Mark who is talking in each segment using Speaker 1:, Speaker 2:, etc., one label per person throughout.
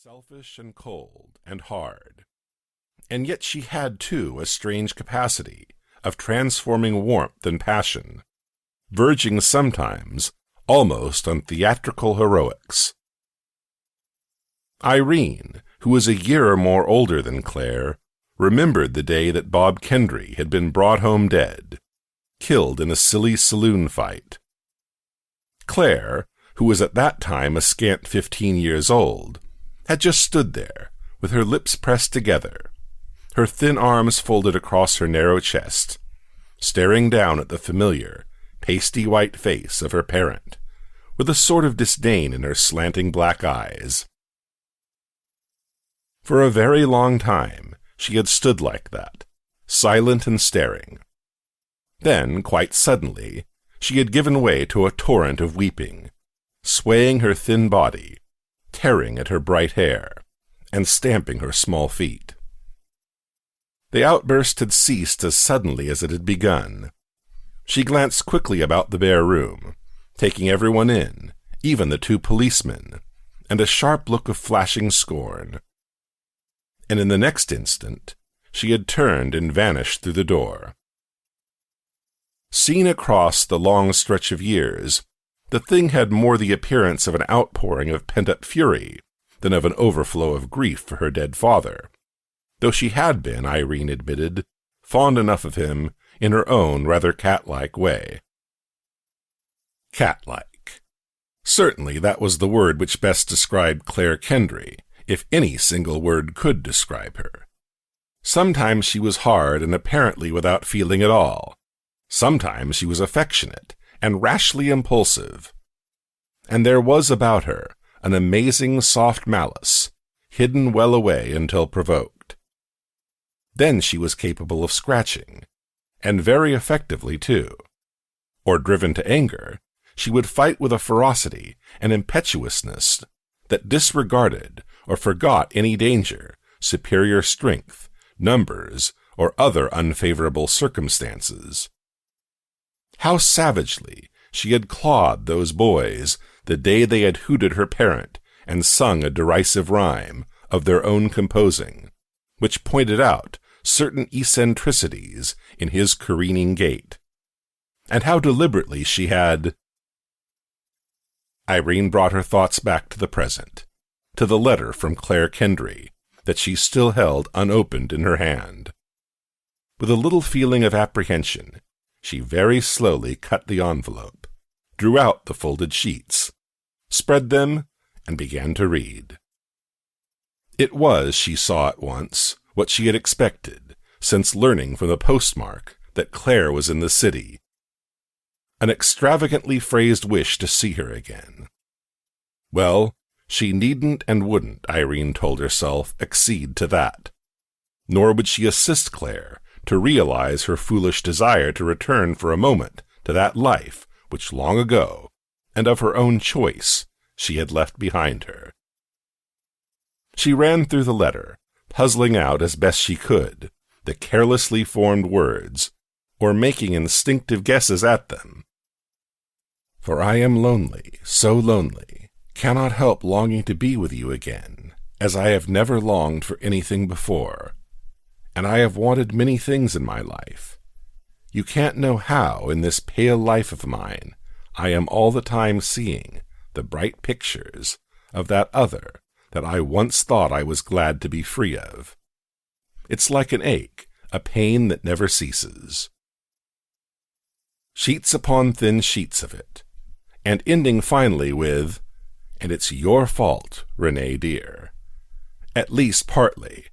Speaker 1: selfish and cold and hard. And yet she had, too, a strange capacity of transforming warmth and passion, verging sometimes almost on theatrical heroics. Irene, who was a year or more older than Clare, remembered the day that Bob Kendry had been brought home dead, killed in a silly saloon fight. Clare, who was at that time a scant 15 years old, had just stood there, with her lips pressed together, her thin arms folded across her narrow chest, staring down at the familiar, pasty white face of her parent, with a sort of disdain in her slanting black eyes. For a very long time she had stood like that, silent and staring. Then, quite suddenly, she had given way to a torrent of weeping, swaying her thin body, tearing at her bright hair, and stamping her small feet. The outburst had ceased as suddenly as it had begun. She glanced quickly about the bare room, taking everyone in, even the two policemen, and a sharp look of flashing scorn. And in the next instant, she had turned and vanished through the door. Seen across the long stretch of years, the thing had more the appearance of an outpouring of pent-up fury than of an overflow of grief for her dead father, though she had been, Irene admitted, fond enough of him in her own rather cat-like way. Cat-like. Certainly that was the word which best described Clare Kendry, if any single word could describe her. Sometimes she was hard and apparently without feeling at all. Sometimes she was affectionate and rashly impulsive. And there was about her an amazing soft malice, hidden well away until provoked. Then she was capable of scratching, and very effectively too. Or driven to anger, she would fight with a ferocity and impetuousness that disregarded or forgot any danger, superior strength, numbers, or other unfavorable circumstances. How savagely she had clawed those boys the day they had hooted her parent and sung a derisive rhyme of their own composing, which pointed out certain eccentricities in his careening gait. And how deliberately she had... Irene brought her thoughts back to the present, to the letter from Clare Kendry that she still held unopened in her hand. With a little feeling of apprehension, she very slowly cut the envelope, drew out the folded sheets, spread them, and began to read. It was, she saw at once, what she had expected, since learning from the postmark that Clare was in the city. An extravagantly phrased wish to see her again. Well, she needn't and wouldn't, Irene told herself, accede to that. Nor would she assist Clare to realize her foolish desire to return for a moment to that life which long ago, and of her own choice, she had left behind her. She ran through the letter, puzzling out as best she could the carelessly formed words, or making instinctive guesses at them. For I am lonely, so lonely, cannot help longing to be with you again, as I have never longed for anything before. And I have wanted many things in my life. You can't know how, in this pale life of mine, I am all the time seeing the bright pictures of that other that I once thought I was glad to be free of. It's like an ache, a pain that never ceases. Sheets upon thin sheets of it, and ending finally with, and it's your fault, Renee dear. At least partly,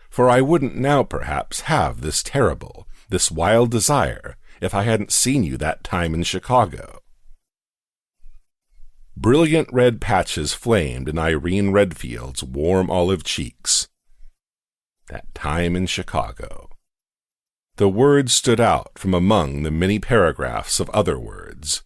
Speaker 1: for I wouldn't now perhaps have this terrible, this wild desire if I hadn't seen you that time in Chicago. Brilliant red patches flamed in Irene Redfield's warm olive cheeks. That time in Chicago. The words stood out from among the many paragraphs of other words,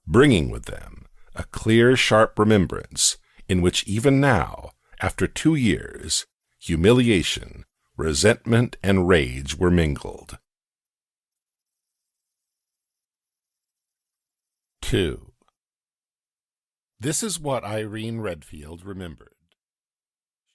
Speaker 1: bringing with them a clear, sharp remembrance in which even now, after 2 years, humiliation, resentment, and rage were mingled. 2. This is what Irene Redfield remembered.